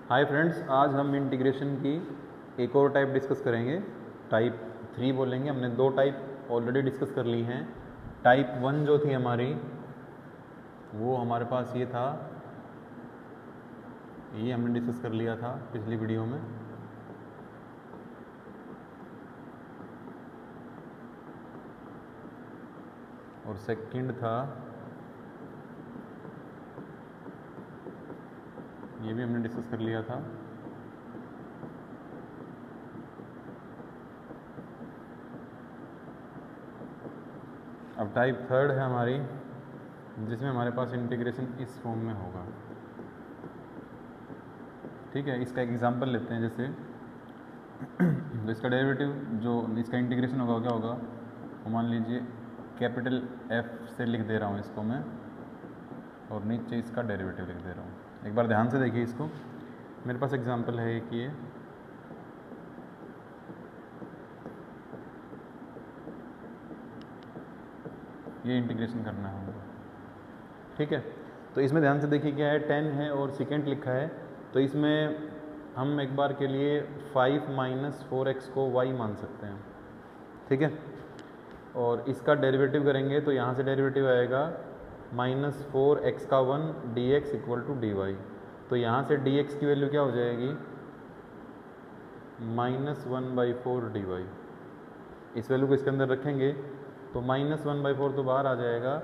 Hi friends, आज हम integration की एक और टाइप डिस्कस करेंगे। टाइप 3 बोलेंगे। हमने दो टाइप ऑलरेडी डिस्कस कर ली हैं। टाइप 1 जो थी हमारी, वो हमारे पास ये था, ये हमने डिस्कस कर लिया था पिछली वीडियो में। और सेकंड था, ये भी हमने डिस्कस कर लिया था। अब टाइप थर्ड है हमारी, जिसमें हमारे पास इंटीग्रेशन इस फॉर्म में होगा। ठीक है, इसका एक एग्जांपल लेते हैं। जैसे तो इसका डेरिवेटिव जो इसका इंटीग्रेशन होगा क्या होगा, तो मान लीजिए कैपिटल F से लिख दे रहा हूँ इसको मैं, और नीचे इसका डेरिवेटिव लिख दे रहा हूँ। एक बार ध्यान से देखिए इसको। मेरे पास एग्जांपल है एक, ये इंटीग्रेशन करना है हमको। ठीक है, तो इसमें ध्यान से देखिए क्या है, 10 है और सेकेंड लिखा है। तो इसमें हम एक बार के लिए 5 - 4x को y मान सकते हैं। ठीक है, और इसका डेरिवेटिव करेंगे तो यहाँ से डेरिवेटिव आएगा -4x का 1 dx = dy। तो यहाँ से dx की वैल्यू क्या हो जाएगी, -1/4 dy। इस वैल्यू को इसके अंदर रखेंगे तो -1/4 तो बाहर आ जाएगा,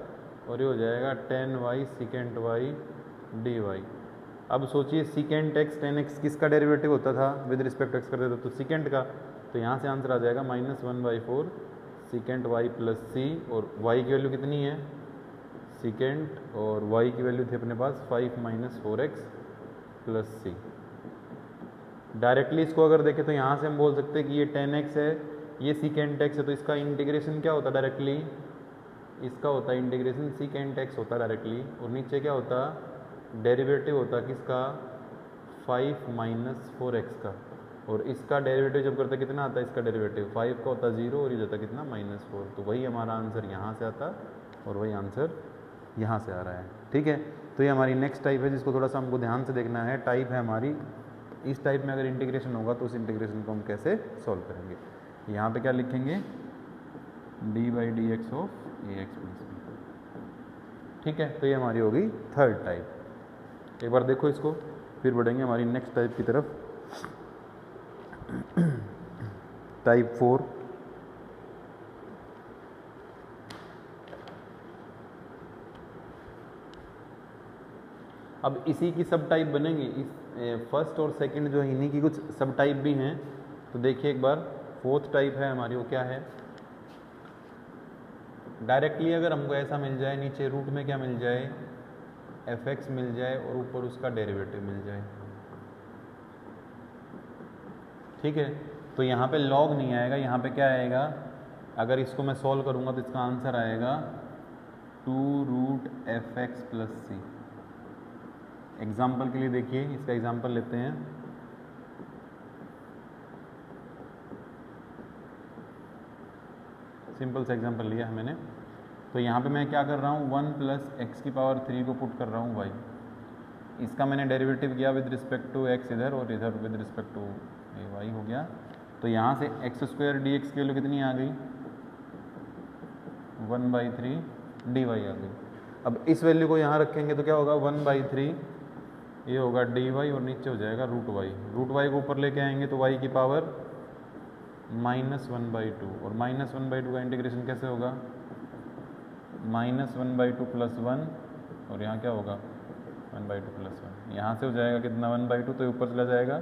और ये हो जाएगा 10y secant y dy। अब सोचिए secant x 10x किसका डेरिवेटिव होता था, विद रिस्पेक्ट x करते थे तो secant का। तो यहाँ से आंसर आ जाएगा -1/4 secant y + c, और y की वैल्यू कितनी है secant, और y की वैल्यू थी अपने पास 5 - 4x + c। डायरेक्टली इसको अगर देखें तो यहाँ से हम बोल सकते हैं कि ये 10x है, ये secant x है, तो इसका इंटीग्रेशन क्या होता है डायरेक्टली, इसका होता है इंटीग्रेशन secant x होता है डायरेक्टली, और नीचे क्या होता, डेरिवेटिव होता किसका, 5 - 4x का। और इसका डेरिवेटिव जब करते कितना आता है, इसका डेरिवेटिव 5 का होता 0, और ये जाता कितना -4। तो वही हमारा आंसर यहाँ से आता, और वही आंसर यहाँ से आ रहा है। ठीक है, तो ये हमारी नेक्स्ट टाइप है, जिसको थोड़ा सा हमको ध्यान से देखना है। टाइप है हमारी, इस टाइप में अगर इंटीग्रेशन होगा तो उस इंटीग्रेशन को हम कैसे सॉल्व करेंगे। यहाँ पे क्या लिखेंगे, d/dx ऑफ ax + b। ठीक है, तो ये हमारी होगी थर्ड टाइप। एक बार देखो इसको, फिर बढ़ेंगे हमारी नेक्स्ट टाइप की तरफ। टाइप 4, अब इसी की सब टाइप बनेंगी। इस फर्स्ट और सेकंड जो है, इन्हीं की कुछ सब टाइप भी हैं। तो देखिए एक बार, फोर्थ टाइप है हमारी, वो क्या है, डायरेक्टली अगर हमको ऐसा मिल जाए, नीचे रूट में क्या मिल जाए, fx मिल जाए, और ऊपर उसका डेरिवेटिव मिल जाए। ठीक है, तो यहाँ पे लॉग नहीं आएगा, यहाँ पे क्या आएगा, अगर इसको मैं सॉल्व करूँगा तो इसका आंसर आएगा 2√fx + c। एग्जाम्पल के लिए देखिए, इसका एग्जाम्पल लेते हैं। सिंपल सा एग्जाम्पल लिया है मैंने। तो यहाँ पे मैं क्या कर रहा हूँ, 1 + x³ को पुट कर रहा हूँ y। इसका मैंने डेरिवेटिव किया विद रिस्पेक्ट टू x इधर, और इधर विद रिस्पेक्ट टू y हो गया। तो यहाँ से x² dx की वैल्यू कितनी आ गई, 1/3 dy आ गई। अब इस वैल्यू को यहाँ रखेंगे तो क्या होगा, 1/3 ये होगा dy, और नीचे हो जाएगा √y। √y को ऊपर लेके आएंगे तो y की पावर -1/2, और -1/2 का इंटीग्रेशन कैसे होगा, -1/2 + 1, और यहाँ क्या होगा 1/2 + 1। यहाँ से हो जाएगा कितना, 1/2, तो ऊपर चला जाएगा,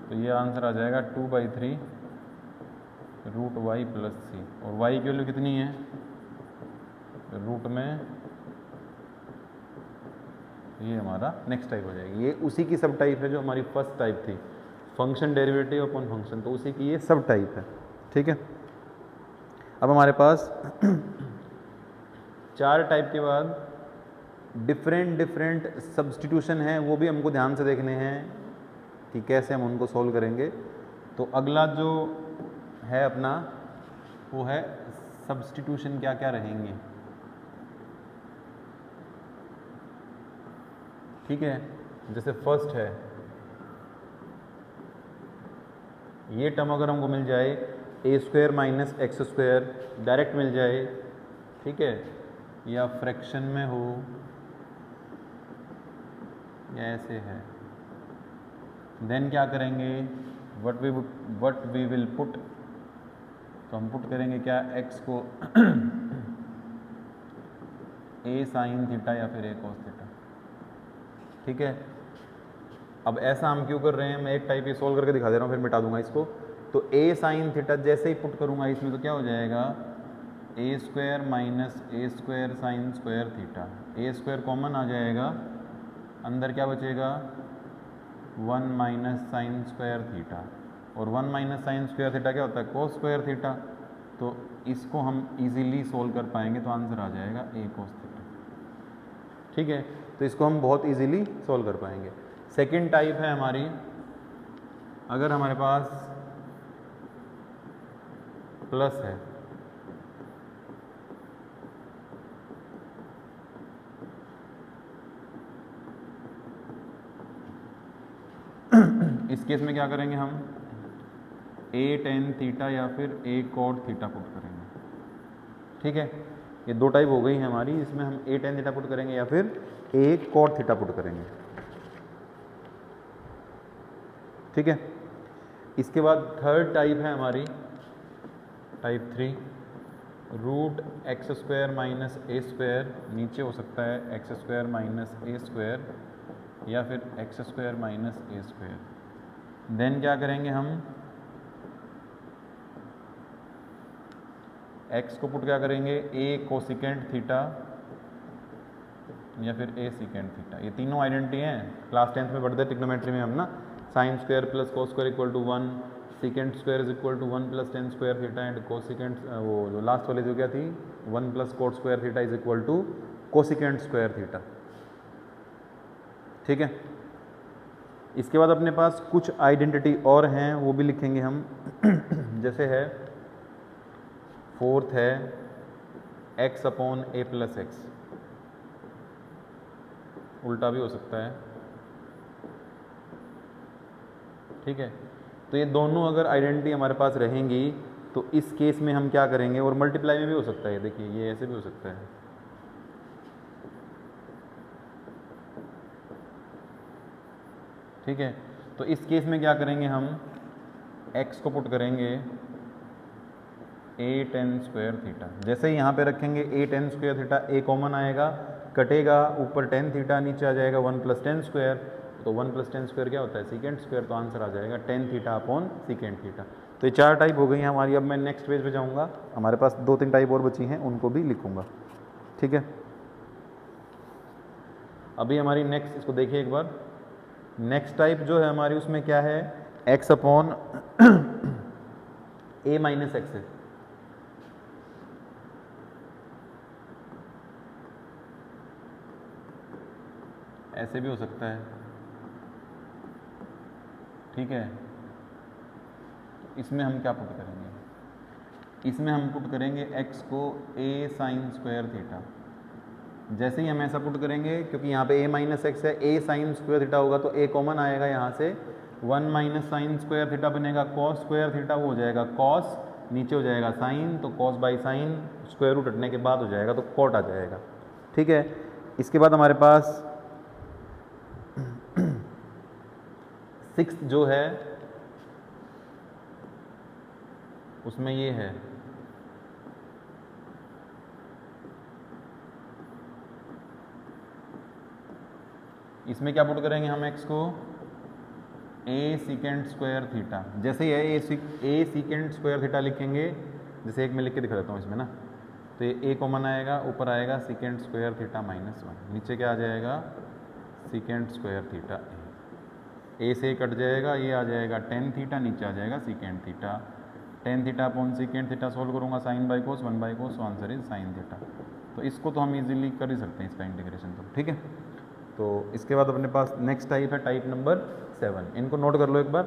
तो ये आंसर आ जाएगा 2/3 √y + c। और y की वैल्यू कितनी है, रूट में, ये हमारा नेक्स्ट टाइप हो जाएगी। ये उसी की सब टाइप है जो हमारी फर्स्ट टाइप थी, फंक्शन डेरिवेटिव अपॉन फंक्शन, तो उसी की ये सब टाइप है। ठीक है, अब हमारे पास 4 टाइप के बाद डिफरेंट सब्स्टिट्यूशन है, वो भी हमको ध्यान से देखने हैं कि कैसे हम उनको सॉल्व करेंगे। तो अगला जो है अपना, वो है सब्स्टिट्यूशन क्या क्या रहेंगे। ठीक है, जैसे फर्स्ट है ये टर्म अगर हमको मिल जाए A square minus X square direct मिल जाए, ठीक है, या फ्रैक्शन में हो या ऐसे है, देन क्या करेंगे, वट वी विल पुट, तो हम पुट करेंगे क्या, एक्स को ए साइन थीटा या फिर ए कोस थीटा, ठीक है। अब ऐसा हम क्यों कर रहे हैं, मैं एक टाइप ये सोल्व करके दिखा दे रहा हूँ, फिर मिटा दूंगा इसको। तो ए साइन थीटा जैसे ही पुट करूँगा इसमें तो क्या हो जाएगा, ए square minus A square sine square theta, A square common आ जाएगा, अंदर क्या बचेगा 1 माइनस साइन स्क्वायर थीटा, और 1 माइनस साइन स्क्वायर थीटा क्या होता है, कोस स्क्वायर थीटा। तो इसको हम इजीली सोल्व कर पाएंगे, तो आंसर आ जाएगा ए कोस थीटा, ठीक है। तो इसको हम बहुत इजीली सोल्व कर पाएंगे। सेकंड टाइप है हमारी, अगर हमारे पास प्लस है, इस केस में क्या करेंगे हम, ए टेन थीटा या फिर ए कॉट थीटा पुट करेंगे, ठीक है। ये दो टाइप हो गई है हमारी, इसमें हम ए टेन थीटा पुट करेंगे या फिर ए कॉट थीटा पुट करेंगे, ठीक है। इसके बाद थर्ड टाइप है हमारी type 3, root X square minus A square, नीचे हो सकता है X square minus A square या फिर X square minus A square. Then क्या करेंगे हम, x को पुट क्या करेंगे, ए कोसिकेंट थीटा या फिर ए सिकेंट थीटा, ये तीनों आइडेंटिटी हैं, क्लास 10th में पढ़ते हैं ट्रिग्नोमेट्री में हम ना, sine square plus cos square equal to 1, secant square is equal to 1 plus tan square theta and cosecant, वो जो लास्ट वाली जो क्या थी 1 plus cot square theta is equal to cosecant square theta, ठीक है। इसके बाद अपने पास कुछ आइडेंटिटी और हैं, वो भी लिखेंगे हम जैसे है, फोर्थ है x अपॉन ए प्लस एक्स, उल्टा भी हो सकता है, ठीक है। तो ये दोनों अगर आइडेंटिटी हमारे पास रहेंगी तो इस केस में हम क्या करेंगे, और मल्टीप्लाई में भी हो सकता है, देखिए ये ऐसे भी हो सकता है, ठीक है। तो इस केस में क्या करेंगे हम, x को पुट करेंगे ए टेन स्क्वायर थीटा, जैसे ही यहाँ पे रखेंगे ए टेन स्क्वायर थीटा, ए कॉमन आएगा, कटेगा, ऊपर टेन थीटा, नीचे आ जाएगा 1 प्लस टेन स्क्वायर, तो 1 प्लस टेन स्क्वायर क्या होता है, सिकेंट स्क्वायर, तो आंसर आ जाएगा tan theta upon secant theta. तो ये 4 टाइप हो गई हैं हमारी। अब मैं नेक्स्ट पेज पे जाऊँगा, हमारे पास 2-3 टाइप और बची हैं, उनको भी लिखूँगा, ठीक है। अभी हमारी नेक्स्ट, इसको देखिए एक बार, नेक्स्ट टाइप जो है हमारी, उसमें क्या है, x अपॉन ए माइनस एक्स है, ऐसे भी हो सकता है, ठीक है। इसमें हम क्या पुट करेंगे, इसमें हम पुट करेंगे x को a साइन स्क्वायर थीटा, जैसे ही हम ऐसा पुट करेंगे, क्योंकि यहाँ पे a माइनस एक्स है, a साइन स्क्वायर थीटा होगा तो a कॉमन आएगा, यहाँ से 1 माइनस साइन स्क्वायर थीटा बनेगा कॉस स्क्वायर थीटा, वो हो जाएगा कॉस, नीचे हो जाएगा साइन, तो cos by sine square root हटने के बाद हो जाएगा तो कॉट आ जाएगा, ठीक है। इसके बाद हमारे पास सिक्स्थ जो है उसमें ये है, इसमें क्या पुट करेंगे हम, x को a सिकेंट स्क्वायर थीटा, जैसे ही है a सिकेंट स्क्वायर थीटा लिखेंगे, जैसे एक में लिख के दिखा देता हूँ इसमें ना, तो ये a कॉमन आएगा, ऊपर आएगा सिकेंट स्क्वायर थीटा माइनस 1, नीचे क्या आ जाएगा, सिकेंट स्क्वायर थीटा, a से कट जाएगा, ये आ जाएगा टेन थीटा, नीचे आ जाएगा secant theta, tan theta upon secant theta solve करूँगा, sine by cos 1 by cos, answer is sine theta. तो इसको तो हम इजीली कर ही सकते हैं, इसका इंटीग्रेशन, तो ठीक है। तो इसके बाद अपने पास नेक्स्ट टाइप है टाइप नंबर 7, इनको नोट कर लो एक बार।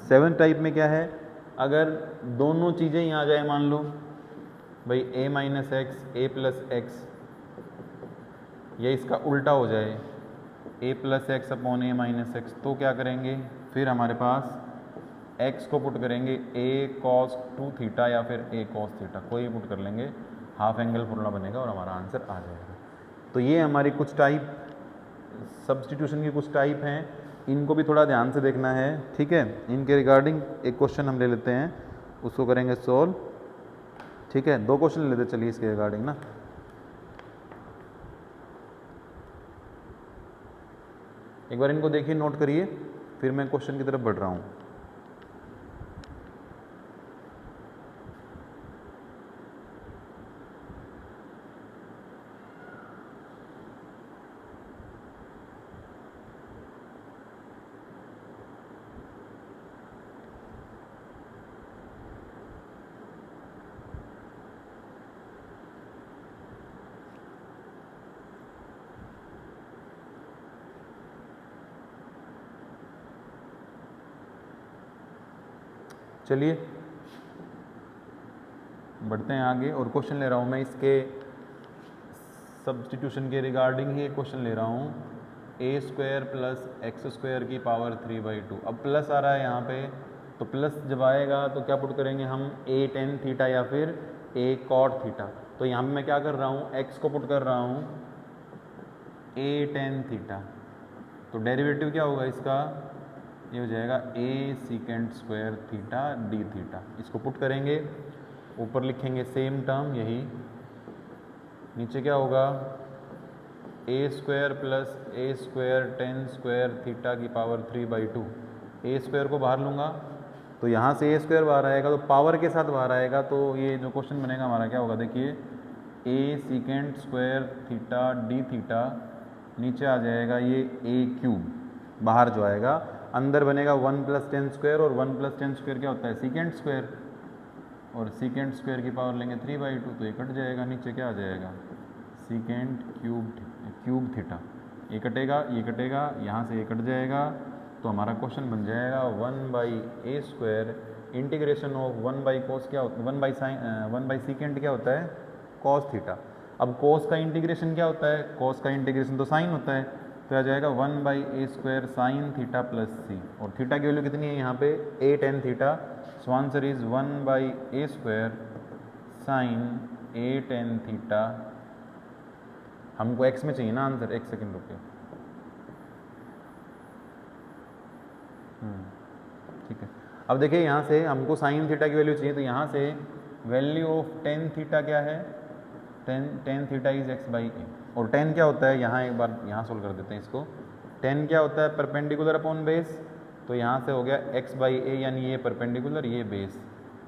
7 टाइप में क्या है, अगर दोनों चीज़ें ही आ जाए, मान लो भाई a minus x A plus x, या इसका उल्टा हो जाए a plus x upon A minus x, तो क्या करेंगे, फिर हमारे पास x को पुट करेंगे a cos 2 थीटा या फिर a cos थीटा, कोई पुट कर लेंगे, हाफ एंगल फॉर्मूला बनेगा और हमारा आंसर आ जाएगा। तो ये हमारी कुछ टाइप सब्स्टिट्यूशन की कुछ टाइप हैं, इनको भी थोड़ा ध्यान से देखना है, ठीक है। इनके रिगार्डिंग एक क्वेश्चन हम ले लेते हैं, उसको करेंगे सोल्व, ठीक है। 2 क्वेश्चन ले लेते चलिए इसके रिगार्डिंग ना। एक बार इनको देखिए, नोट करिए, फिर मैं क्वेश्चन की तरफ बढ़ रहा हूँ। चलिए बढ़ते हैं आगे, और क्वेश्चन ले रहा हूँ मैं इसके सब्स्टिट्यूशन के रिगार्डिंग ही एक क्वेश्चन ले रहा हूँ। a square plus x square की पावर 3/2। अब प्लस आ रहा है यहाँ पे, तो प्लस जब आएगा तो क्या पुट करेंगे हम, a tan थीटा या फिर a cot थीटा। तो यहाँ पे मैं क्या कर रहा हूँ, x को पुट कर रहा हूँ a tan थीटा, तो डेरिवेटिव क्या होगा इसका, ये हो जाएगा a secant square theta d theta. इसको पुट करेंगे, ऊपर लिखेंगे सेम टर्म यही, नीचे क्या होगा, a square plus a square ten square theta की पावर 3/2। a स्क्वायर को बाहर लूँगा तो यहाँ से a स्क्वायर बाहर आएगा, तो पावर के साथ बाहर आएगा, तो ये जो क्वेश्चन बनेगा हमारा क्या होगा, देखिए a secant square theta d theta, नीचे आ जाएगा ये a क्यूब, बाहर जो आएगा, अंदर बनेगा 1 + 10 स्क्वायर, और 1 + 10 स्क्वायर क्या होता है, सीकेंट स्क्वायर, और सीकेंट स्क्वायर की पावर लेंगे 3/2, तो ये कट जाएगा, नीचे क्या आ जाएगा, सीकेंट क्यूब थीटा, ये कटेगा, यहाँ से ये कट जाएगा, तो हमारा क्वेश्चन बन जाएगा 1/a² इंटीग्रेशन ऑफ 1/cos क्या होता है, 1/सीकेंट क्या होता है, cos थीटा। अब cos का इंटीग्रेशन क्या होता है, cos का इंटीग्रेशन तो साइन होता है, तो आ जाएगा 1/a² साइन थीटा प्लस सी, और थीटा की वैल्यू कितनी है यहाँ पे, a tan theta, so answer is 1/a² sine a tan theta. हमको x में चाहिए ना आंसर, एक सेकेंड रुकिए, ठीक है। अब देखिए यहाँ से हमको साइन थीटा की वैल्यू चाहिए, तो यहाँ से वैल्यू ऑफ टेन थीटा क्या है, टेन थीटा इज x/a, और टेन क्या होता है, यहाँ एक बार यहाँ सोल्व कर देते हैं इसको। टेन क्या होता है, परपेंडिकुलर अपॉन बेस, तो यहाँ से हो गया x/a, यानी ये परपेंडिकुलर ये बेस,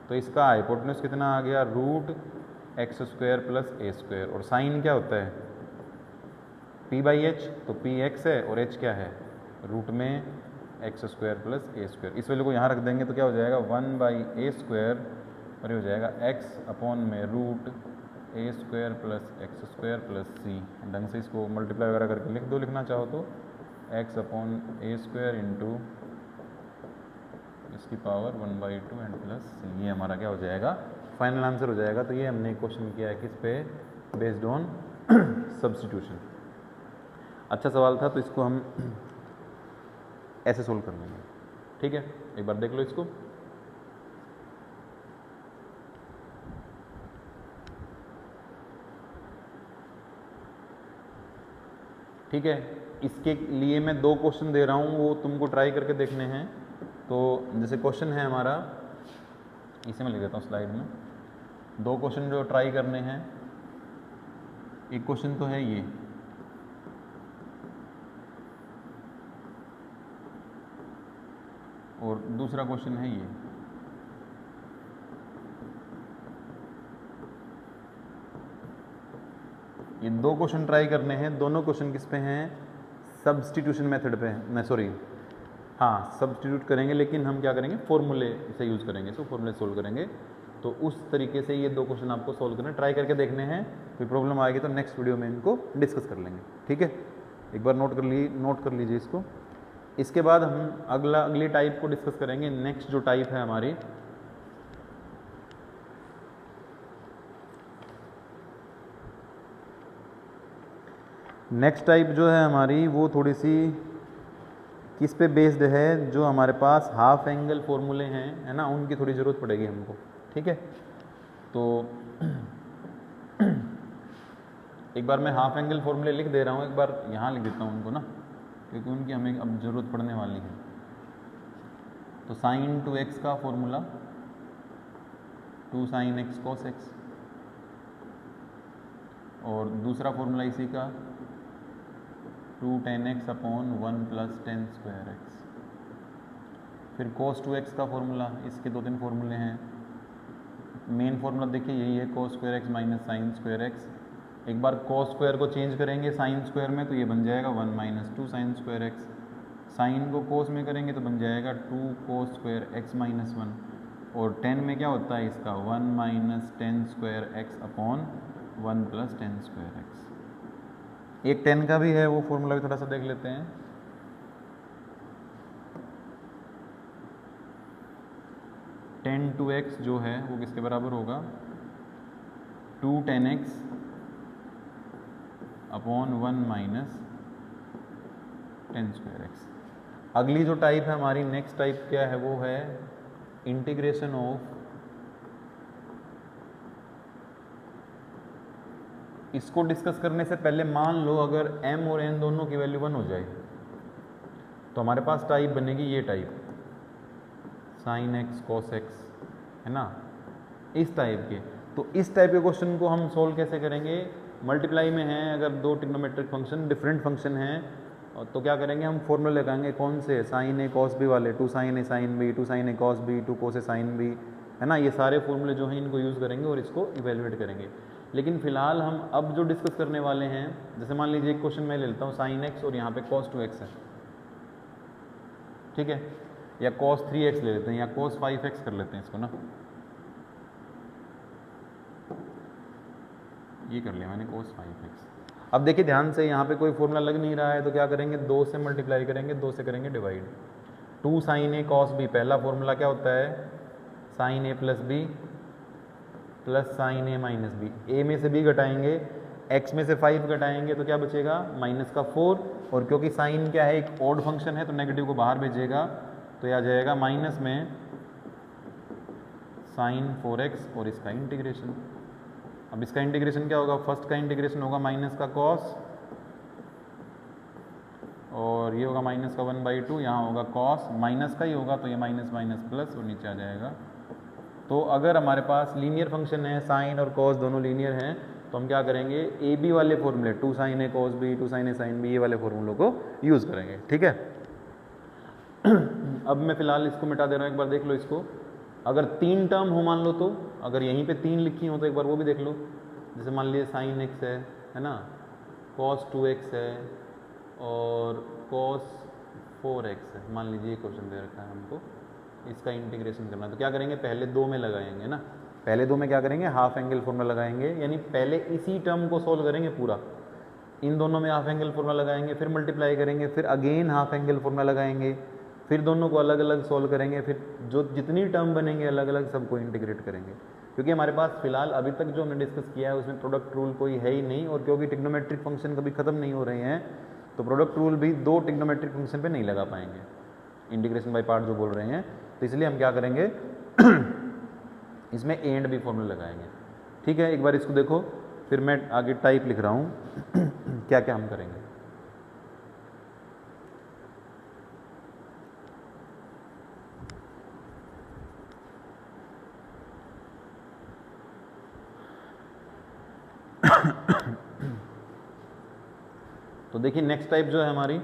तो इसका हाइपोटेन्यूज कितना आ गया, √x² + a², और साइन क्या होता है p/h, तो p x है और h क्या है, रूट में x² + a²। इस वैल्यू को यहाँ रख देंगे तो क्या हो जाएगा 1/a², और ये हो जाएगा x/√a² + x² + c। ढंग से इसको मल्टीप्लाई वगैरह करके लिख दो, लिखना चाहो तो x/a² इंटू इसकी पावर 1/2 एंड प्लस c, ये हमारा क्या हो जाएगा, फाइनल आंसर हो जाएगा। तो ये हमने क्वेश्चन किया है किस पे, बेस्ड ऑन सब्स्टिट्यूशन। अच्छा सवाल था, तो इसको हम ऐसे सोल्व कर लेंगे, ठीक है। एक बार देख लो इसको, ठीक है। इसके लिए मैं 2 क्वेश्चन दे रहा हूँ, वो तुमको ट्राई करके देखने हैं। तो जैसे क्वेश्चन है हमारा, इसे मैं लिख देता हूँ स्लाइड में, 2 क्वेश्चन जो ट्राई करने हैं। एक क्वेश्चन तो है ये, और दूसरा क्वेश्चन है ये। ये 2 क्वेश्चन ट्राई करने हैं, दोनों क्वेश्चन किस पे हैं, सब्स्टिट्यूशन मेथड पे हैं, मैं सॉरी हाँ सब्स्टिट्यूट करेंगे, लेकिन हम क्या करेंगे, फॉर्मूले से यूज़ करेंगे, इसको फॉर्मूले सोल्व करेंगे। तो उस तरीके से ये 2 क्वेश्चन आपको सोल्व करने, ट्राई करके देखने हैं। कोई प्रॉब्लम आएगी तो नेक्स्ट वीडियो में इनको डिस्कस कर लेंगे, ठीक है। एक बार नोट कर लीजिए इसको। इसके बाद हम अगली टाइप को डिस्कस करेंगे। नेक्स्ट जो टाइप है हमारी, नेक्स्ट टाइप जो है हमारी, वो थोड़ी सी किस पे बेस्ड है, जो हमारे पास हाफ एंगल फॉर्मूले हैं, है ना, उनकी थोड़ी ज़रूरत पड़ेगी हमको, ठीक है। तो एक बार मैं हाफ एंगल फॉर्मूले लिख दे रहा हूँ, एक बार यहाँ लिख देता हूँ उनको ना, क्योंकि उनकी हमें अब ज़रूरत पड़ने वाली है। तो sin 2x का formula 2 sin x cos x, और दूसरा फॉर्मूला इसी का 2 tan x upon 1 plus tan square x। फिर cos 2x का फॉर्मूला, इसके 2-3 फॉर्मूले हैं। मेन फॉर्मूला देखिए यही है, cos square x minus sine square x। एक बार cos स्क्वायर को चेंज करेंगे साइन स्क्वायर में तो ये बन जाएगा 1 minus 2 sine square x। Sine को cos में करेंगे तो बन जाएगा 2 cos स्क्वायर x माइनस 1, और tan में क्या होता है इसका 1 minus tan square x upon 1 plus tan square x। एक tan का भी है, वो फॉर्मूला भी थोड़ा सा देख लेते हैं। tan 2x जो है वो किसके बराबर होगा, 2 tan x upon 1 minus tan square x। अगली जो टाइप है हमारी, नेक्स्ट टाइप क्या है, वो है इंटीग्रेशन ऑफ, इसको डिस्कस करने से पहले मान लो अगर m और n दोनों की वैल्यू 1 हो जाए तो हमारे पास टाइप बनेगी ये type, sin x cos x, है ना, इस टाइप के। तो इस टाइप के क्वेश्चन को हम सोल्व कैसे करेंगे, मल्टीप्लाई में है, अगर दो ट्रिग्नोमेट्रिक फंक्शन डिफरेंट फंक्शन हैं तो क्या करेंगे, हम फॉर्मूले लगाएंगे, कौन से, sin a cos b वाले, 2 sin a sin b, 2 sin a cos b, 2 cos a sin b, है ना, ये सारे फॉर्मूले जो हैं इनको यूज़ करेंगे और इसको इवेलुएट करेंगे। लेकिन फिलहाल हम अब जो डिस्कस करने वाले हैं, जैसे मान लीजिए एक क्वेश्चन मैं ले लेता हूँ sin x और यहाँ पे cos 2x है, ठीक है, या cos 3x ले लेते हैं, या cos 5x कर लेते हैं इसको ना, ये कर लिया मैंने cos 5x। अब देखिए ध्यान से, यहाँ पे कोई फॉर्मूला लग नहीं रहा है तो क्या करेंगे, 2 से मल्टीप्लाई करेंगे, 2 से करेंगे divide. 2 sin a cos b, पहला फॉर्मूला क्या होता है, sin a plus b plus sin a minus b। a में से b घटाएंगे, x में से 5 घटाएंगे तो क्या बचेगा, माइनस का 4, और क्योंकि sin क्या है, एक ऑड फंक्शन है तो नेगेटिव को बाहर भेजेगा, तो यह आ जाएगा माइनस में sin 4x और इसका इंटीग्रेशन। अब इसका इंटीग्रेशन क्या होगा, फर्स्ट का इंटीग्रेशन होगा माइनस का cos, और ये होगा माइनस का 1/2, यहाँ होगा cos, माइनस का ही होगा तो ये माइनस माइनस प्लस और नीचे आ जाएगा। तो अगर हमारे पास लीनियर फंक्शन है, साइन और cos दोनों लीनियर हैं, तो हम क्या करेंगे, ए बी वाले फॉर्मूले, 2 sin a cos b, 2 sin a sin b, ये वाले फॉर्मूलों को यूज़ करेंगे, ठीक है। अब मैं फिलहाल इसको मिटा दे रहा हूँ, एक बार देख लो इसको। अगर 3 टर्म हो मान लो तो, अगर यहीं पे 3 लिखी हो तो एक बार वो भी देख लो। जैसे मान लीजिए sin x है ना, cos 2x है और cos 4x है, मान लीजिए क्वेश्चन दे रखा है हमको, इसका इंटीग्रेशन करना है। तो क्या करेंगे, पहले 2 में लगाएंगे ना, पहले 2 में क्या करेंगे, हाफ एंगल फॉर्मूला लगाएंगे, यानी पहले इसी टर्म को सोल्व करेंगे पूरा, इन दोनों में हाफ एंगल फॉर्मूला लगाएंगे, फिर मल्टीप्लाई करेंगे, फिर अगेन हाफ एंगल फॉर्मूला लगाएंगे, फिर दोनों को अलग अलग सोल्व करेंगे, फिर जो जितनी टर्म बनेंगे अलग अलग सबको इंटीग्रेट करेंगे। क्योंकि हमारे पास फिलहाल अभी तक जो हमने डिस्कस किया है उसमें प्रोडक्ट रूल कोई है ही नहीं, और क्योंकि ट्रिग्नोमेट्रिक फंक्शन कभी खत्म नहीं हो रहे हैं तो प्रोडक्ट रूल भी 2 ट्रिग्नोमेट्रिक फंक्शन पे नहीं लगा पाएंगे, इंटीग्रेशन बाय पार्ट जो बोल रहे हैं। तो इसलिए हम क्या करेंगे, इसमें ए एंड बी फॉर्मूला लगाएंगे, ठीक है। एक बार इसको देखो, फिर मैं आगे टाइप लिख रहा हूँ क्या क्या हम करेंगे। तो देखिए नेक्स्ट टाइप जो है हमारी,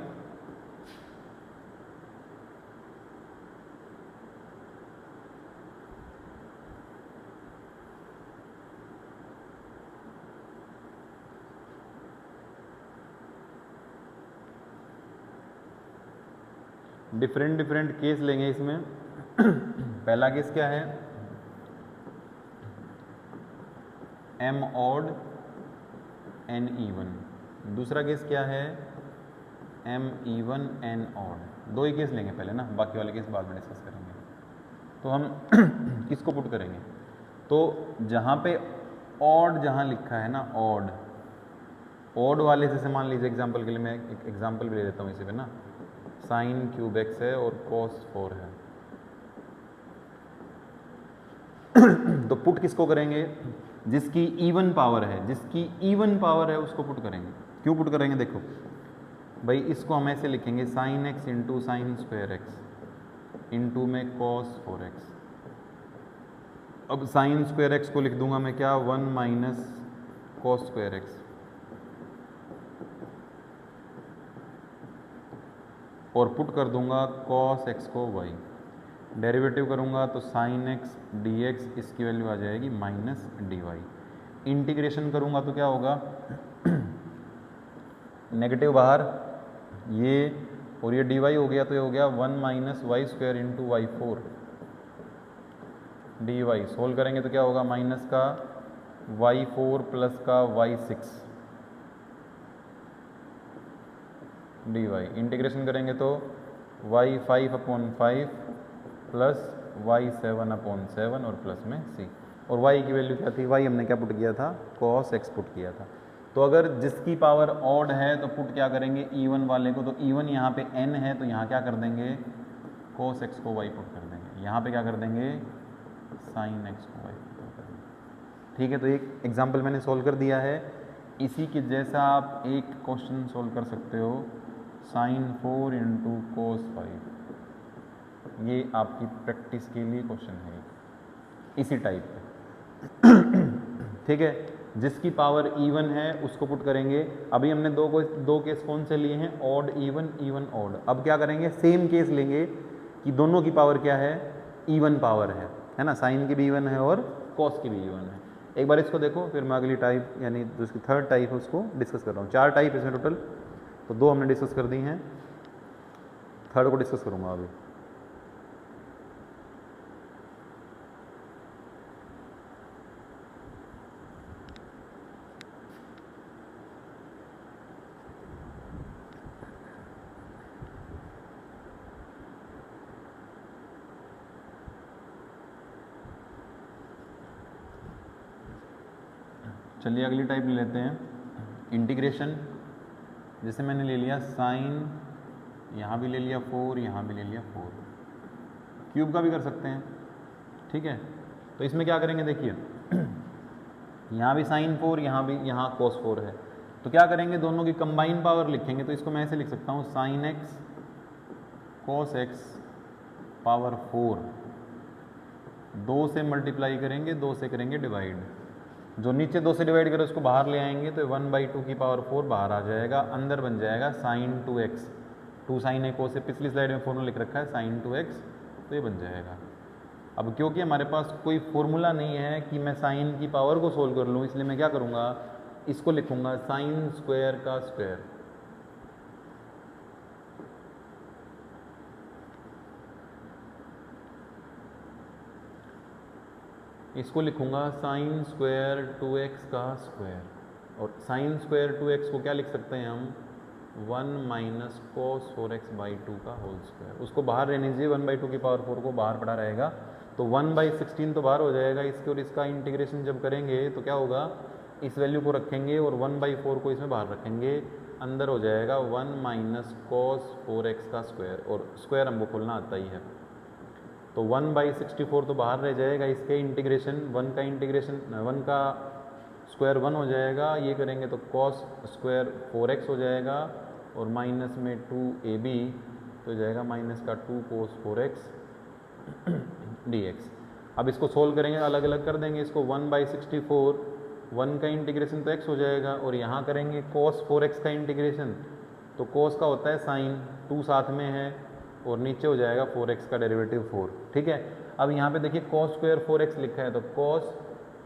डिफरेंट केस लेंगे इसमें। पहला केस क्या है, m ऑड n इवन। दूसरा केस क्या है, m इवन n ऑड। 2 ही केस लेंगे पहले ना, बाकी वाले केस बाद में डिस्कस करेंगे। तो हम किसको पुट करेंगे, तो जहाँ पे ऑड जहाँ लिखा है ना, ऑड वाले, जैसे मान लीजिए एग्जांपल के लिए मैं एक एग्जांपल भी ले लेता हूँ इसी पे ना, साइन क्यूब एक्स है और कॉस 4 है। तो पुट किसको करेंगे? जिसकी इवन पावर है, जिसकी इवन पावर है उसको पुट करेंगे। क्यों पुट करेंगे? देखो भाई, इसको हम ऐसे लिखेंगे sine x into sine square x into में कॉस 4x। अब साइन स्क्वायर एक्स को लिख दूंगा मैं क्या, 1 माइनस कॉस स्क्वायर एक्स, और पुट कर दूंगा कॉस एक्स को y। डेरिवेटिव करूंगा तो साइन एक्स डी एक्स, इसकी वैल्यू आ जाएगी माइनस डी वाई। इंटीग्रेशन करूंगा तो क्या होगा, नेगेटिव बाहर ये, और ये डी वाई हो गया तो ये हो गया 1 minus Y square into Y 4 D Y. Solve करेंगे तो क्या होगा, माइनस का y4 प्लस का y6 डी वाई। इंटीग्रेशन करेंगे तो y5 upon 5 plus y7 upon 7 और प्लस में c। और y की वैल्यू क्या थी, y हमने क्या पुट किया था, cos x पुट किया था। तो अगर जिसकी पावर ऑड है तो पुट क्या करेंगे, इवन वाले को। तो इवन यहाँ पे n है तो यहाँ क्या कर देंगे, cos x को y पुट कर देंगे। यहाँ पे क्या कर देंगे, sin x को y पुट कर देंगे। ठीक है, तो एक एग्जाम्पल मैंने सोल्व कर दिया है। इसी के जैसा आप एक क्वेश्चन सोल्व कर सकते हो, sin 4 इंटू कोस 5। ये आपकी प्रैक्टिस के लिए क्वेश्चन है इसी टाइप पे। ठीक है, जिसकी पावर इवन है उसको पुट करेंगे। अभी हमने दो केस कौन से लिए हैं, ऑड इवन, इवन ऑड। अब क्या करेंगे, सेम केस लेंगे कि दोनों की पावर क्या है, इवन पावर है ना, साइन की भी इवन है और कॉस की भी इवन है। एक बार इसको देखो, फिर मैं अगली टाइप यानी जिसकी थर्ड टाइप है उसको डिस्कस कर रहा हूँ। 4 टाइप इसमें टोटल, तो 2 हमने डिस्कस कर दी हैं, थर्ड को डिस्कस करूँगा अभी। चलिए अगली टाइप ले लेते हैं, इंटीग्रेशन। जैसे मैंने ले लिया साइन, यहाँ भी ले लिया 4, यहाँ भी ले लिया 4। क्यूब का भी कर सकते हैं, ठीक है। तो इसमें क्या करेंगे, देखिए यहाँ भी साइन 4, यहाँ भी, यहाँ cos 4 है। तो क्या करेंगे, दोनों की कंबाइन पावर लिखेंगे। तो इसको मैं ऐसे लिख सकता हूँ, sine x cos x power 4। 2 से मल्टीप्लाई करेंगे, 2 से करेंगे डिवाइड। जो नीचे 2 से डिवाइड करें उसको बाहर ले आएंगे तो 1/2 की पावर 4 बाहर आ जाएगा। अंदर बन जाएगा साइन 2x, 2 साइन ए से पिछली स्लाइड में फॉर्मूला लिख रखा है साइन 2x, तो ये बन जाएगा। अब क्योंकि हमारे पास कोई फॉर्मूला नहीं है कि मैं साइन की पावर को सोल्व कर लूँ, इसलिए मैं क्या करूँगा, इसको लिखूँगा साइन स्क्वायर का स्क्वायर। इसको लिखूंगा साइन स्क्वायर 2x का स्क्वायर। और साइन स्क्वायर 2x को क्या लिख सकते हैं हम, 1 माइनस कोस 4x बाई 2 का होल स्क्वायर। उसको बाहर रहने दीजिए, 1/2 की पावर 4 को बाहर पड़ा रहेगा तो 1/16 तो बाहर हो जाएगा। इसके और इसका इंटीग्रेशन जब करेंगे तो क्या होगा, इस वैल्यू को रखेंगे और 1/4 को इसमें बाहर रखेंगे, अंदर हो जाएगा 1 माइनस कोस 4x का स्क्वायर। और स्क्वायर हमको खोलना आता ही है, तो 1/64 तो बाहर रह जाएगा। इसके इंटीग्रेशन 1 का इंटीग्रेशन 1 का स्क्वायर 1 हो जाएगा, ये करेंगे तो कॉस स्क्वायर 4x हो जाएगा और माइनस में 2ab तो हो जाएगा माइनस का 2 कोस 4x dx। अब इसको सोल्व करेंगे, अलग अलग कर देंगे इसको। 1/64, 1 का इंटीग्रेशन तो x हो जाएगा और यहाँ करेंगे cos 4x का इंटीग्रेशन, तो cos का होता है साइन, 2 साथ में है और नीचे हो जाएगा 4x का डेरिवेटिव 4। ठीक है, अब यहाँ पे देखिए cos स्क्वायर 4x लिखा है, तो cos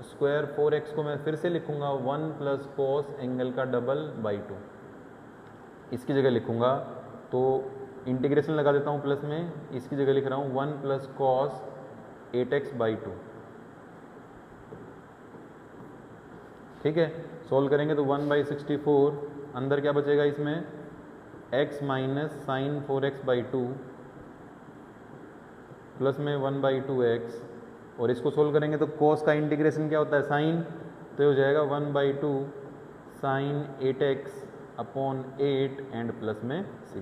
स्क्वायर 4x को मैं फिर से लिखूंगा 1 प्लस cos एंगल का डबल बाई 2, इसकी जगह लिखूंगा। तो इंटीग्रेशन लगा देता हूँ प्लस में, इसकी जगह लिख रहा हूँ 1 प्लस cos 8x बाई 2। ठीक है, सोल्व करेंगे तो 1/64, अंदर क्या बचेगा इसमें, x minus sine 4x by 2 plus में 1/2x। और इसको सोल्व करेंगे तो cos का इंटीग्रेशन क्या होता है, साइन, तो हो जाएगा 1/2 sine 8x upon 8 and plus में c।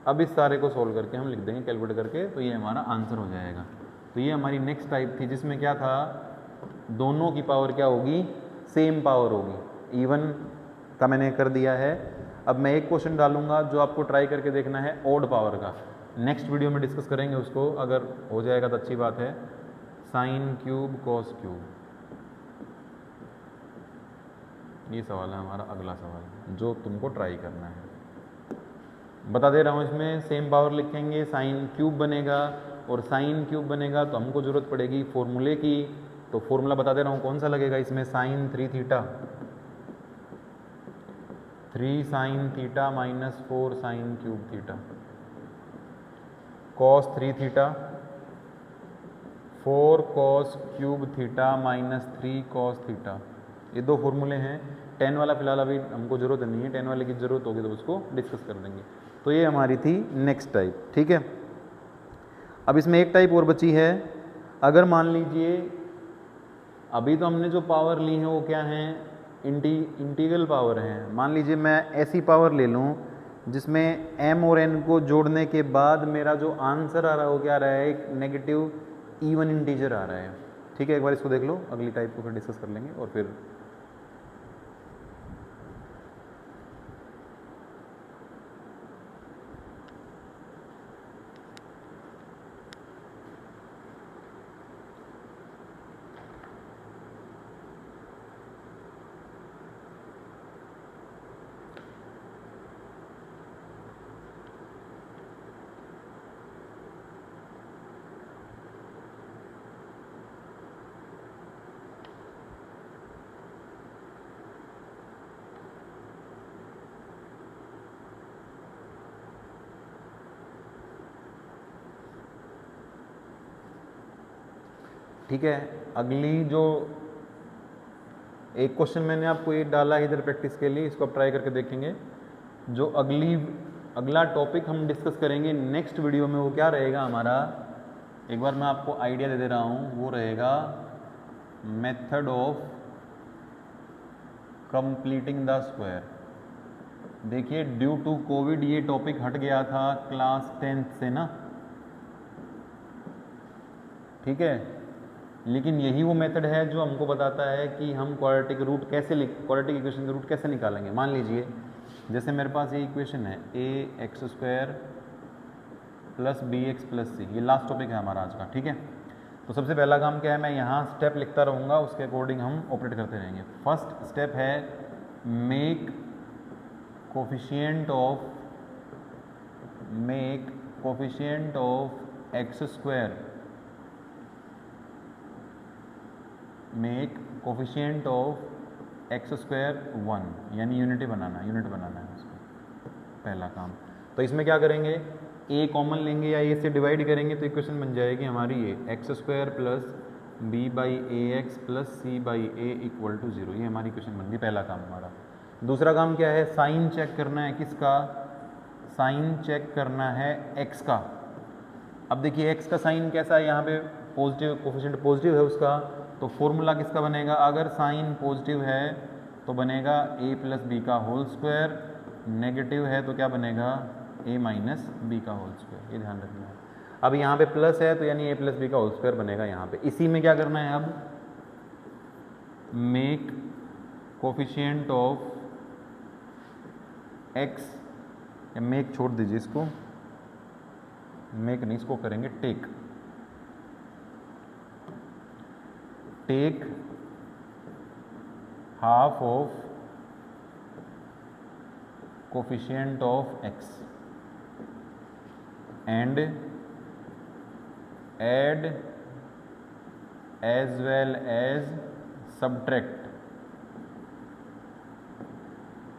अब इस सारे को सोल्व करके हम लिख देंगे कैलकुलेट करके, तो ये हमारा आंसर हो जाएगा। तो ये हमारी नेक्स्ट टाइप थी जिसमें क्या था, दोनों की पावर क्या होगी, सेम पावर होगी। इवन का मैंने कर दिया है। अब मैं एक क्वेश्चन डालूंगा जो आपको ट्राई करके देखना है ओड पावर का, नेक्स्ट वीडियो में डिस्कस करेंगे उसको, अगर हो जाएगा तो अच्छी बात है। साइन क्यूब कॉस क्यूब, ये सवाल है हमारा अगला सवाल जो तुमको ट्राई करना है। बता दे रहा हूँ, इसमें सेम पावर लिखेंगे, साइन क्यूब बनेगा, और साइन क्यूब बनेगा तो हमको ज़रूरत पड़ेगी फॉर्मूले की। तो फॉर्मूला बता दे रहा हूँ कौन सा लगेगा इसमें, sine 3 theta, 3 sine theta minus 4 sine cube theta, cos 3 theta, 4 cos cube theta minus 3 cos theta. ये दो फॉर्मूले हैं। 10 वाला फिलहाल अभी हमको ज़रूरत नहीं है, 10 वाले की ज़रूरत होगी तो उसको डिस्कस कर देंगे। तो ये हमारी थी नेक्स्ट टाइप, ठीक है। अब इसमें एक टाइप और बची है। अगर मान लीजिए अभी तो हमने जो पावर ली है वो क्या है, इंटीग्रल पावर है। मान लीजिए मैं ऐसी पावर ले लूँ जिसमें m और n को जोड़ने के बाद मेरा जो आंसर आ रहा है वो क्या आ रहा है, एक नेगेटिव इवन इंटीजर आ रहा है, ठीक है। एक बार इसको देख लो, अगली टाइप को फिर डिस्कस कर लेंगे और फिर ठीक है। अगली जो एक क्वेश्चन मैंने आपको ये डाला है इधर प्रैक्टिस के लिए, इसको आप ट्राई करके देखेंगे। जो अगला टॉपिक हम डिस्कस करेंगे नेक्स्ट वीडियो में वो क्या रहेगा हमारा, एक बार मैं आपको आइडिया दे रहा हूँ, वो रहेगा method of completing the square. देखिए ड्यू टू कोविड ये टॉपिक हट गया था क्लास 10th से ना, ठीक है। लेकिन यही वो मेथड है जो हमको बताता है कि हम क्वाड्रेटिक रूट कैसे क्वाड्रेटिक इक्वेशन का रूट कैसे निकालेंगे। मान लीजिए जैसे मेरे पास ये इक्वेशन है ax² plus bx plus c, ये लास्ट टॉपिक है हमारा आज का, ठीक है। तो सबसे पहला काम क्या है, मैं यहाँ स्टेप लिखता रहूँगा, उसके अकॉर्डिंग हम ऑपरेट करते रहेंगे। फर्स्ट स्टेप है make coefficient of x², make coefficient of x² 1, यानी यूनिट बनाना है उसको, पहला काम। तो इसमें क्या करेंगे, a कॉमन लेंगे या a से डिवाइड करेंगे तो इक्वेशन बन जाएगी हमारी ये x² plus b by ax plus c by a equal to 0। ये हमारी इक्वेशन बन गई, पहला काम हमारा। दूसरा काम क्या है, साइन चेक करना है, किसका, साइन चेक करना है x का। अब देखिए x का साइन कैसा है, यहाँ पे पॉजिटिव, कोफिशिएंट पॉजिटिव है उसका, तो फॉर्मूला किसका बनेगा, अगर साइन पॉजिटिव है तो बनेगा a प्लस बी का होल स्क्वायर, नेगेटिव है तो क्या बनेगा a माइनस बी का होल स्क्वायर, ये ध्यान रखना है। अब यहाँ पे प्लस है तो यानी a प्लस बी का होल स्क्वायर बनेगा यहाँ पे। इसी में क्या करना है, अब मेक कोफिशिएंट ऑफ x, या मेक छोड़ दीजिए इसको, मेक नहीं, इसको करेंगे take half of coefficient of x and add as well as subtract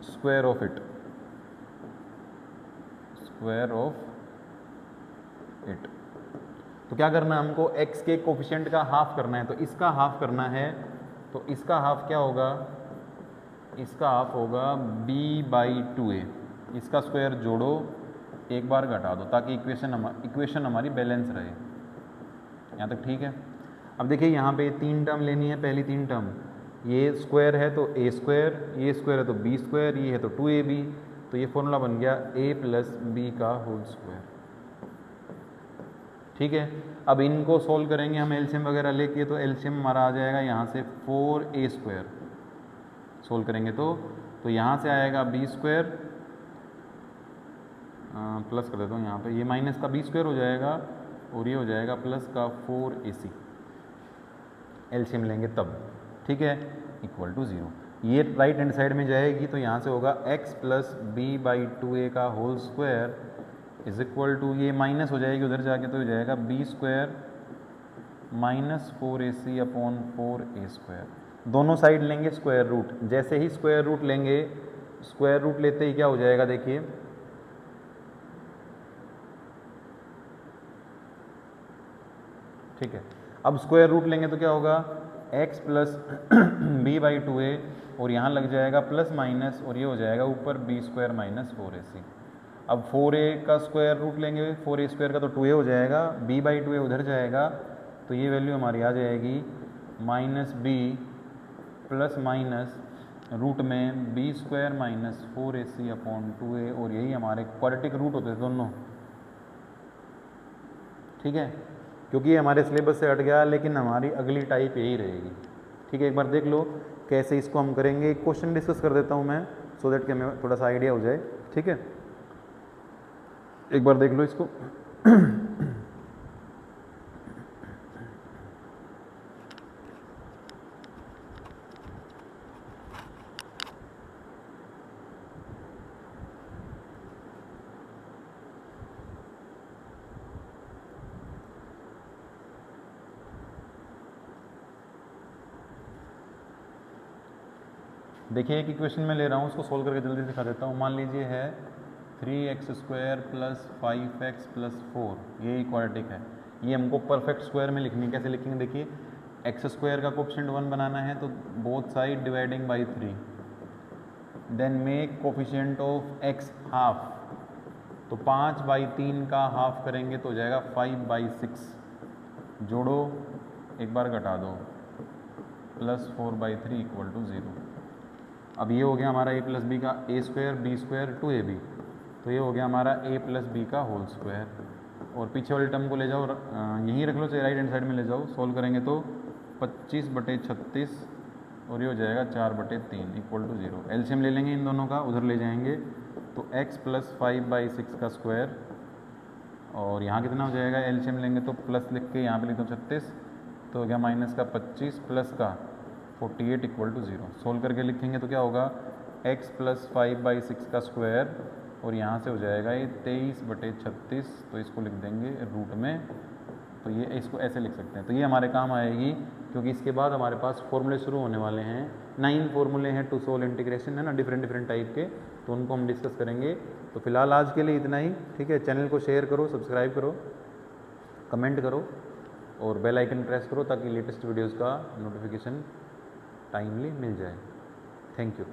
square of it, तो क्या करना है हमको, x के कोफिशिएंट का हाफ करना है, तो इसका हाफ करना है, तो इसका हाफ क्या होगा, इसका हाफ होगा b बाई 2a, इसका स्क्वायर जोड़ो, एक बार घटा दो, ताकि इक्वेशन हमारी बैलेंस रहे। यहाँ तक ठीक है। अब देखिए यहाँ पे 3 टर्म लेनी है, पहली 3 टर्म, ये स्क्वायर है तो a², ये स्क्वायर है तो b², ये है तो 2ab, तो ये फॉर्मूला बन गया a प्लस बी का होल स्क्वायर। ठीक है, अब इनको सोल्व करेंगे हम एलसीएम वगैरह लेके, तो एलसीएम हमारा आ जाएगा यहाँ से 4a स्क्वायर। सोल्व करेंगे तो यहाँ से आएगा बी स्क्वायर, प्लस कर देता हूँ यहाँ पे, ये माइनस का बी स्क्वायर हो जाएगा और ये हो जाएगा प्लस का 4ac। एलसीएम लेंगे तब, ठीक है, इक्वल टू 0। ये राइट हैंड साइड में जाएगी तो यहाँ से होगा x plus B by 2a का whole square is equal to, ये माइनस हो जाएगी उधर जाके तो हो जाएगा B square minus 4ac upon 4a square. दोनों साइड लेंगे स्क्वायर रूट, जैसे ही स्क्वायर रूट लेंगे, स्क्वायर रूट लेते ही क्या हो जाएगा देखिए, ठीक है, अब स्क्वायर रूट लेंगे तो क्या होगा x plus B by 2a और यहाँ लग जाएगा प्लस माइनस और ये हो जाएगा ऊपर बी स्क्वायर माइनस 4ac। अब 4a का स्क्वायर रूट लेंगे, 4a स्क्वायर का तो 2a हो जाएगा, b बाई 2a उधर जाएगा तो ये वैल्यू हमारी आ जाएगी minus B plus minus root में B square minus 4ac upon 2a, और यही हमारे क्वाड्रेटिक रूट होते हैं दोनों। ठीक है, क्योंकि ये हमारे सिलेबस से हट गया, लेकिन हमारी अगली टाइप यही रहेगी। ठीक है, एक बार देख लो कैसे इसको हम करेंगे। एक क्वेश्चन डिस्कस कर देता हूँ मैं, सो दैट कि हमें थोड़ा सा आइडिया हो जाए। ठीक है, एक बार देख लो इसको। देखिए एक इक्वेशन में ले रहा हूँ, उसको सोल्व करके जल्दी दिखा देता हूँ। मान लीजिए है 3x square plus 5x plus 4, ये क्वाड्रेटिक है। ये हमको परफेक्ट स्क्वायर में लिखनी है। कैसे लिखेंगे देखिए, एक्स स्क्वायर का कोफिशिएंट 1 बनाना है तो both side dividing by 3, then make coefficient of x half, तो 5/3 का हाफ करेंगे तो हो जाएगा 5/6, जोड़ो एक बार घटा दो, प्लस 4/3 इक्वल टू 0। अब ये हो गया हमारा a प्लस बी का a square B square 2ab, तो ये हो गया हमारा a प्लस बी का होल स्क्वायर। और पीछे वाले टर्म को ले जाओ, यहीं रख लो, चाहे राइट हैंड साइड में ले जाओ। सोल्व करेंगे तो 25/36 और ये हो जाएगा 4/3 इक्वल टू 0। एलसीएम ले लेंगे इन दोनों का, उधर ले जाएंगे तो x प्लस 5/6 का स्क्वायर, और यहाँ कितना हो जाएगा, एलसीएम लेंगे तो प्लस लिख के यहाँ पे लिख दो 36, तो हो गया माइनस का 25 प्लस का 48 इक्वल टू 0। सोल्व करके लिखेंगे तो क्या होगा, x प्लस 5/6 का स्क्वायर, और यहाँ से हो जाएगा ये 23/36, तो इसको लिख देंगे रूट में, तो ये इसको ऐसे लिख सकते हैं। तो ये हमारे काम आएगी, क्योंकि इसके बाद हमारे पास फॉर्मूले शुरू होने वाले हैं। 9 फॉर्मूले हैं टू सोल्व इंटीग्रेशन, है ना, डिफरेंट टाइप के, तो उनको हम डिस्कस करेंगे। तो फिलहाल आज के लिए इतना ही। ठीक है, चैनल को शेयर करो, सब्सक्राइब करो, कमेंट करो और बेल आइकन प्रेस करो ताकि लेटेस्ट वीडियोज़ का नोटिफिकेशन टाइमली मिल जाए। Thank you.